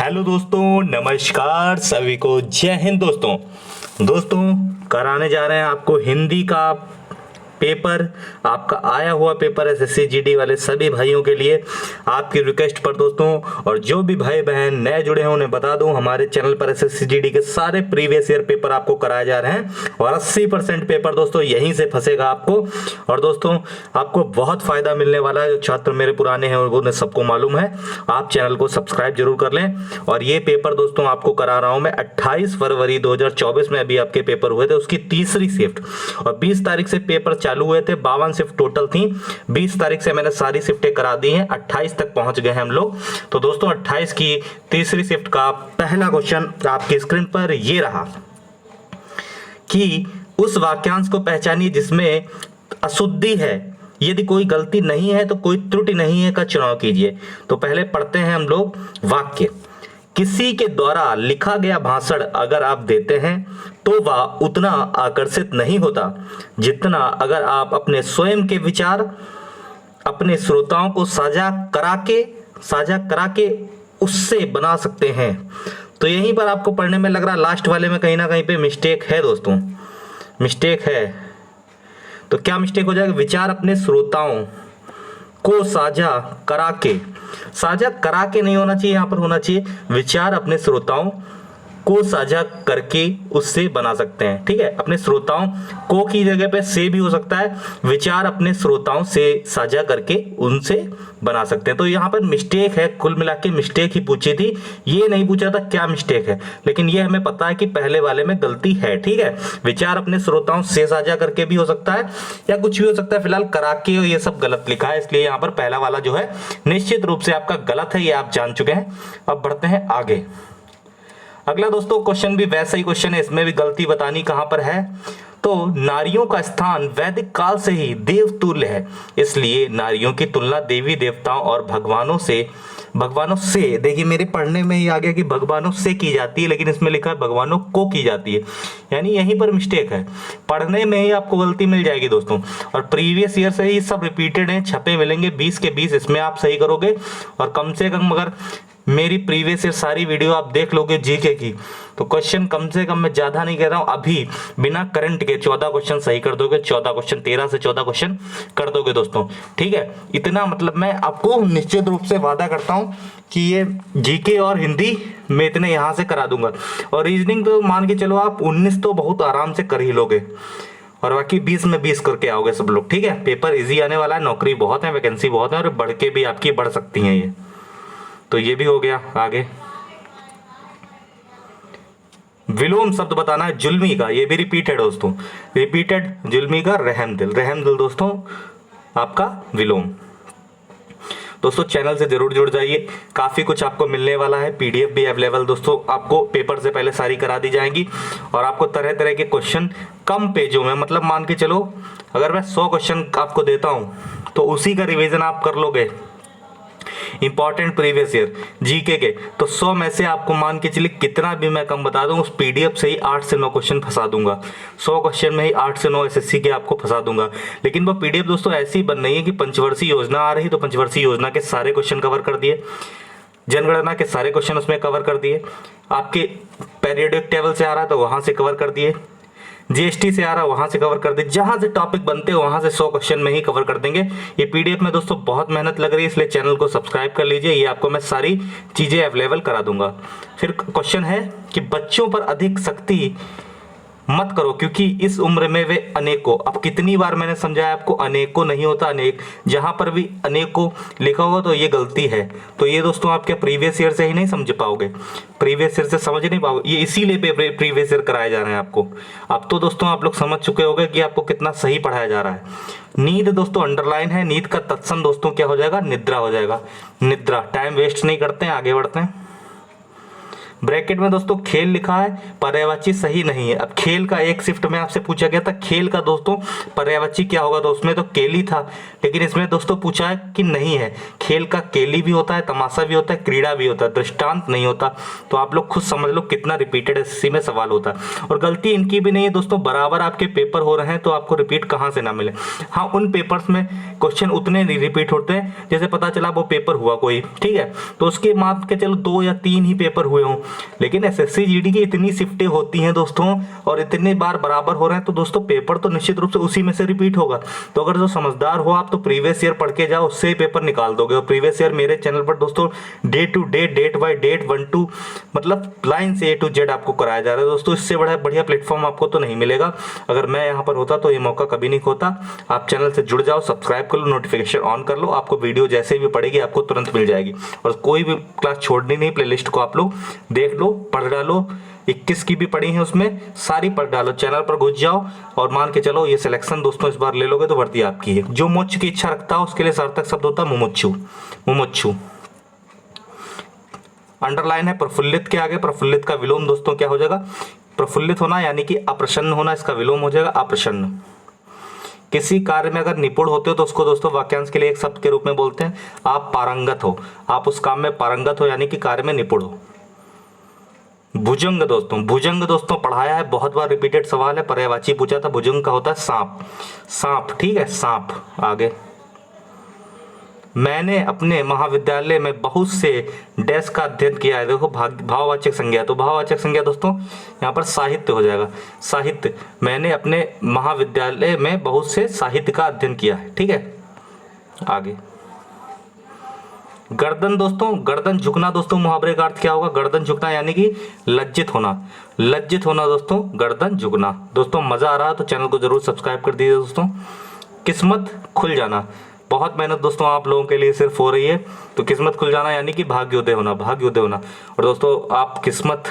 Hello दोस्तों, नमस्कार सभी को, जय हिंद। दोस्तों कराने जा रहे हैं आपको हिंदी का पेपर। आपका आया हुआ पेपर एसएससी जीडी वाले सभी भाइयों के लिए आपकी रिक्वेस्ट पर दोस्तों, और जो भी भाई बहन नए जुड़े हैं उन्हें बता दूं, हमारे चैनल पर एसएससी जीडी के सारे प्रीवियस ईयर पेपर आपको कराए जा रहे हैं और 80% पेपर दोस्तों यहीं से फंसेगा आपको। और दोस्तों आपको बहुत फायदा मिलने वाला है। जो छात्र मेरे पुराने हैं उन्हें सबको मालूम है। आप चैनल को सब्सक्राइब जरूर कर लें। और ये पेपर दोस्तों आपको करा रहा हूं मैं 28 फरवरी 2024 में अभी आपके पेपर हुए थे, उसकी तीसरी शिफ्ट। और 20 तारीख से पेपर चालू हुए थे, 52 शिफ्ट टोटल थी। 20 तारीख से मैंने सारी शिफ्टें करा दी हैं, 28 तक पहुंच गए हैं हम लोग। तो दोस्तों 28 की तीसरी शिफ्ट का पहला क्वेश्चन आपकी स्क्रीन पर ये रहा कि उस वाक्यांश को पहचानिए जिसमें अशुद्धि है, यदि कोई गलती नहीं है तो कोई त्रुटि नहीं है का चुनाव कीजिए। तो पहले पढ़ते हैं हम लोग वाक्य। किसी के द्वारा लिखा गया भाषण अगर आप देते हैं तो वह उतना आकर्षित नहीं होता जितना अगर आप अपने स्वयं के विचार अपने श्रोताओं को साझा करा के उससे बना सकते हैं। तो यहीं पर आपको पढ़ने में लग रहा लास्ट वाले में कहीं ना कहीं पे मिस्टेक है दोस्तों, मिस्टेक है। तो क्या मिस्टेक हो जाएगा? विचार अपने श्रोताओं को साझा करा के नहीं होना चाहिए, यहां पर होना चाहिए विचार अपने श्रोताओं को साझा करके उससे बना सकते हैं। ठीक है, अपने श्रोताओं को की जगह पे से भी हो सकता है, विचार अपने श्रोताओं से साझा करके उनसे बना सकते हैं। तो यहाँ पर मिस्टेक है, कुल मिला के मिस्टेक ही पूछी थी, ये नहीं पूछा था क्या मिस्टेक है, लेकिन ये हमें पता है कि पहले वाले में गलती है। ठीक है, विचार अपने श्रोताओं से साझा करके भी हो सकता है या कुछ भी हो सकता है, फिलहाल करा के ये सब गलत लिखा है, इसलिए यहाँ पर पहला वाला जो है निश्चित रूप से आपका गलत है, ये आप जान चुके हैं। अब बढ़ते हैं आगे। अगला दोस्तों क्वेश्चन भी वैसा ही क्वेश्चन है, इसमें भी गलती बतानी कहां पर है। तो नारियों का स्थान वैदिक काल से ही देव तुल्य है, इसलिए नारियों की तुलना देवी देवताओं और भगवानों से देखिए मेरे पढ़ने में ही आ गया कि भगवानों से की जाती है, लेकिन इसमें लिखा है भगवानों को की जाती है, यानी यहीं पर मिस्टेक है। पढ़ने में ही आपको गलती मिल जाएगी दोस्तों। और प्रीवियस ईयर से ही सब रिपीटेड हैं, छपे मिलेंगे 20 के 20, इसमें आप सही करोगे। और कम से कम अगर मेरी प्रीवियस ईयर सारी वीडियो आप देख लोगे जीके की, तो क्वेश्चन कम से कम मैं ज्यादा नहीं कह रहा हूं, अभी बिना करंट के 14 क्वेश्चन सही कर दोगे। 14 क्वेश्चन 13 से 14 क्वेश्चन कर दोगे दोस्तों। ठीक है, इतना मतलब मैं आपको निश्चित रूप से वादा करता हूं कि ये जीके और हिंदी मैं इतने यहां से करा दूंगा। और रीजनिंग तो मान के चलो आप 19 तो बहुत आराम से कर ही लोगे, और बाकी 20 में 20 करके आओगे सब लोग। ठीक है, पेपर इजी आने वाला है, नौकरी बहुत है, वैकेंसी बहुत है, और बढ़ के भी आपकी बढ़ सकती है ये। तो ये भी हो गया। आगे विलोम शब्द बताना है जुल्मी का, ये भी रिपीट है दोस्तों, रिपीटेड जुल्मी का रहमदिल दोस्तों आपका विलोम। दोस्तों चैनल से जरूर जुड़ जाइए, काफी कुछ आपको मिलने वाला है। पीडीएफ भी अवेलेबल दोस्तों, आपको पेपर से पहले सारी करा दी जाएंगी। और आपको तरह तरह के क्वेश्चन कम पेजों में, मतलब मान के चलो अगर मैं 100 क्वेश्चन आपको देता हूं तो उसी का रिवीजन आप कर लोगे। इंपॉर्टेंट प्रीवियस ईयर जीके के, तो 100 में से आपको मान के चलिए कितना भी मैं कम बता दूं, उस पीडीएफ से ही 8 से 9 क्वेश्चन फंसा दूंगा। 100 क्वेश्चन में ही 8 से 9 एसएससी के आपको फंसा दूंगा। लेकिन वो पीडीएफ दोस्तों ऐसी बन रही है कि पंचवर्षीय योजना आ रही तो पंचवर्षीय योजना के सारे क्वेश्चन कवर कर दिए, जनगणना के सारे क्वेश्चन उसमें कवर कर दिए, आपके पीरियोडिक टेबल से आ रहा है तो वहां से कवर कर दिए, जीएसटी से आ रहा है वहां से कवर कर दे, जहां से टॉपिक बनते हैं वहां से 100 क्वेश्चन में ही कवर कर देंगे। ये पीडीएफ में दोस्तों बहुत मेहनत लग रही है, इसलिए चैनल को सब्सक्राइब कर लीजिए, ये आपको मैं सारी चीजें अवेलेबल करा दूंगा। फिर क्वेश्चन है कि बच्चों पर अधिक सख्ती मत करो क्योंकि इस उम्र में वे अनेकों, अब कितनी बार मैंने समझाया आपको, अनेकों नहीं होता अनेक, जहां पर भी अनेकों लिखा होगा तो ये गलती है। तो ये दोस्तों आपके प्रीवियस ईयर से ही नहीं समझ पाओगे, प्रीवियस ईयर से समझ नहीं पाओगे, ये इसीलिए प्रीवियस ईयर कराए जा रहे हैं आपको। अब तो दोस्तों आप लोग समझ चुके होंगे कि आपको कितना सही पढ़ाया जा रहा है। नींद दोस्तों अंडरलाइन है, नींद का तत्सम दोस्तों क्या हो जाएगा, निद्रा हो जाएगा। निद्रा, टाइम वेस्ट नहीं करते हैं, आगे बढ़ते हैं। ब्रैकेट में दोस्तों खेल लिखा है, पर्यायवाची सही नहीं है। अब खेल का एक शिफ्ट में आपसे पूछा गया था, खेल का दोस्तों पर्यायवाची क्या होगा, तो उसमें तो केली था, लेकिन इसमें दोस्तों पूछा है कि नहीं है। खेल का केली भी होता है, तमाशा भी होता है, क्रीड़ा भी होता है, दृष्टांत नहीं होता। तो आप लोग खुद समझ लो कितना रिपीटेड एसएससी में सवाल होता है। और गलती इनकी भी नहीं है दोस्तों, बराबर आपके पेपर हो रहे हैं तो आपको रिपीट कहाँ से ना मिले। हाँ, उन पेपर्स में क्वेश्चन उतने नहीं रिपीट होते हैं, जैसे पता चला वो पेपर हुआ कोई, ठीक है, तो उसके मान के चलो 2 या 3 ही पेपर हुए हों, लेकिन एसएससी जीडी की इतनी शिफ्टें होती हैं दोस्तों और इतने बार बराबर हो रहे हैं, तो दोस्तों पेपर तो निश्चित रूप से उसी में से रिपीट होगा। तो अगर जो समझदार हो आप तो प्रीवियस ईयर पढ़ के जाओ, उससे ही पेपर निकाल दोगे। और प्रीवियस ईयर मेरे चैनल पर दोस्तों day to day, date by date, 1 to मतलब लाइन से A to Z आपको कराया जा रहा है दोस्तों। इससे बड़ा बढ़िया प्लेटफॉर्म आपको तो नहीं मिलेगा। अगर मैं यहाँ पर होता तो ये मौका कभी नहीं खोता। आप चैनल से जुड़ जाओ, सब्सक्राइब कर लो, नोटिफिकेशन ऑन कर लो, आपको वीडियो जैसे भी पड़ेगी आपको तुरंत मिल जाएगी। और कोई भी क्लास छोड़नी नहीं, प्लेलिस्ट को आप लोग देख लो, पढ़ डालो। 21 की भी पढ़ी है, उसमें सारी पढ़ डालो। चैनल पर घुस जाओ और मान के चलो ये सिलेक्शन दोस्तों इस बार ले लोगे तो भर्ती आपकी है। जो मोक्ष की इच्छा रखता है उसके लिए सार्थक शब्द होता है मुमुक्षु। मुमुक्षु अंडरलाइन है प्रफुल्लित के आगे। प्रफुल्लित का विलोम दोस्तों क्या हो जाएगा, प्रफुल्लित होना यानी कि अप्रसन्न होना, इसका विलोम हो जाएगा अप्रसन्न। किसी कार्य में अगर निपुण होते हो तो उसको दोस्तों वाक्यांश के लिए एक शब्द के रूप में बोलते हैं, आप पारंगत हो, आप उस काम में पारंगत हो यानी कि कार्य में निपुण हो। भुजंग दोस्तों, भुजंग दोस्तों पढ़ाया है, बहुत बार रिपीटेड सवाल है, पर्यायवाची पूछा था। भुजंग का होता है सांप, सांप, ठीक है, सांप। आगे, मैंने अपने महाविद्यालय में बहुत से डैश का अध्ययन किया है। देखो भाववाचक संज्ञा, तो भाववाचक संज्ञा दोस्तों यहाँ पर साहित्य हो जाएगा, साहित्य। मैंने अपने महाविद्यालय में बहुत से साहित्य का अध्ययन किया है, ठीक है। आगे, गर्दन दोस्तों, गर्दन झुकना दोस्तों मुहावरे का अर्थ क्या होगा, गर्दन झुकना यानी कि लज्जित होना, लज्जित होना दोस्तों, गर्दन झुकना। दोस्तों मजा आ रहा है तो चैनल को जरूर सब्सक्राइब कर दीजिए दोस्तों। किस्मत खुल जाना, बहुत मेहनत दोस्तों आप लोगों के लिए सिर्फ हो रही है, तो किस्मत खुल जाना यानी कि भाग्योदय होना, भाग्योदय होना। और दोस्तों आप किस्मत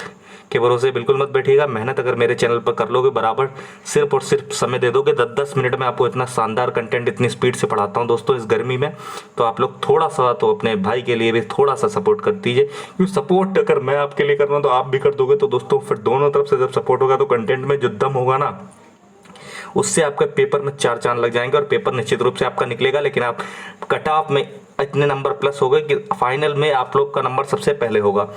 के भरोसे बिल्कुल मत बैठिएगा, मेहनत अगर मेरे चैनल पर कर लोगे बराबर, सिर्फ और सिर्फ समय दे दोगे, 10-10 मिनट में आपको इतना शानदार कंटेंट इतनी स्पीड से पढ़ाता हूं दोस्तों इस गर्मी में। तो आप लोग थोड़ा सा तो अपने भाई के लिए भी थोड़ा सा सपोर्ट कर दीजिए, क्योंकि सपोर्ट अगर मैं आपके लिए कर रहा हूँ तो आप भी कर दोगे, तो दोस्तों फिर दोनों तरफ से जब सपोर्ट होगा तो कंटेंट में जो दम होगा ना, उससे आपके पेपर में 4 चांद लग जाएंगे और पेपर निश्चित रूप से आपका निकलेगा। लेकिन आप कट ऑफ में इतने नंबर प्लस हो गए कि फाइनल में आप लोग का नंबर सबसे पहले होगा।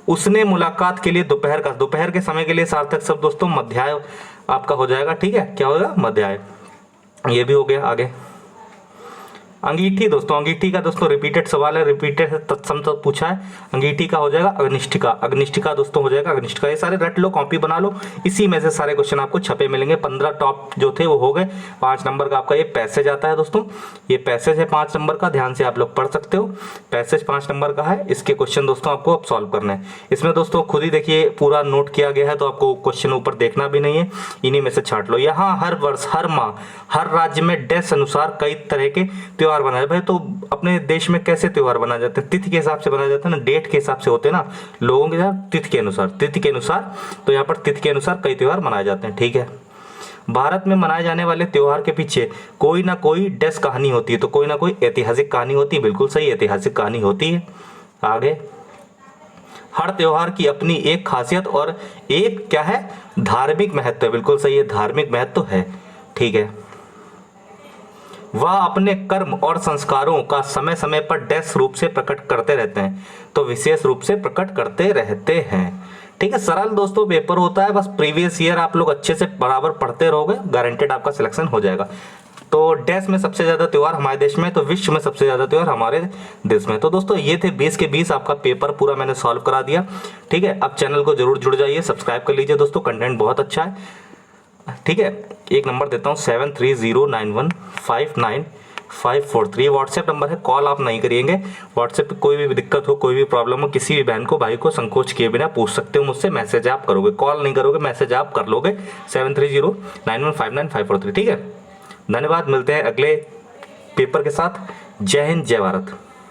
उसने मुलाकात के लिए दोपहर का, दोपहर के समय के लिए सार्थक शब्द दोस्तों मध्याह्न आपका हो जाएगा, ठीक है, क्या होगा, मध्याह्न। ये भी हो गया। आगे, अंगीठी दोस्तों, अंगीठी का दोस्तों रिपीटेड सवाल है, रिपीटेड है, तत्सम तो पूछा है। अंगीठी का हो जाएगा अग्निष्ठिका, अग्निष्ठिका दोस्तों हो जाएगा अग्निष्ठिका। ये सारे रट लो, कॉपी बना लो, इसी में से सारे क्वेश्चन आपको छपे मिलेंगे। 15 टॉप जो थे वो हो गए। 5 नंबर का आपका ये पैसेज आता है दोस्तों, ये पैसेज है 5 नंबर का, ध्यान से आप लोग पढ़ सकते हो। पैसेज 5 नंबर का है, इसके क्वेश्चन दोस्तों आपको अब सॉल्व करने हैं। इसमें दोस्तों खुद ही देखिए पूरा नोट किया गया है, तो आपको क्वेश्चन ऊपर देखना भी नहीं है, इन्हीं में से छांट लो। यहाँ हर वर्ष, हर माह, हर राज्य में डैश अनुसार कई तरह के त्योहार मनाए। भाई तो अपने देश में कैसे त्योहार मनाए जाते हैं, तिथि के हिसाब से बनाए जाते हैं ना, डेट के हिसाब से होते हैं ना, लोगों के तिथि के अनुसार, तिथि के अनुसार। तो यहाँ पर तिथि के अनुसार कई त्योहार मनाए जाते हैं, ठीक है। भारत में मनाए जाने वाले त्योहार के पीछे कोई ना कोई डैश कहानी होती है, तो कोई ना कोई ऐतिहासिक कहानी होती है, बिल्कुल सही, ऐतिहासिक कहानी होती है। आगे, हर त्योहार की अपनी एक खासियत और एक क्या है, धार्मिक महत्व है, बिल्कुल सही है, धार्मिक महत्व है, ठीक है। वह अपने कर्म और संस्कारों का समय समय पर डैश रूप से प्रकट करते रहते हैं, तो विशेष रूप से प्रकट करते रहते हैं, ठीक है। सरल दोस्तों पेपर होता है, बस प्रीवियस ईयर आप लोग अच्छे से बराबर पढ़ते रहोगे, गारंटेड आपका सिलेक्शन हो जाएगा। तो डैश में सबसे ज्यादा त्योहार हमारे देश में, तो विश्व में सबसे ज्यादा त्योहार हमारे देश में। तो दोस्तों ये थे 20 के 20 आपका पेपर पूरा मैंने सॉल्व करा दिया, ठीक है। अब चैनल को जरूर जुड़ जाइए, सब्सक्राइब कर लीजिए दोस्तों, कंटेंट बहुत अच्छा है, ठीक है। एक नंबर देता हूँ 7309159543, व्हाट्सएप नंबर है, कॉल आप नहीं करिएंगे। व्हाट्सएप पे कोई भी दिक्कत हो, कोई भी प्रॉब्लम हो, किसी भी बहन को भाई को संकोच किए बिना पूछ सकते हो मुझसे, मैसेज आप करोगे, कॉल नहीं करोगे, मैसेज आप कर लोगे 7309159543, ठीक है। धन्यवाद, मिलते हैं अगले पेपर के साथ। जय हिंद, जय भारत।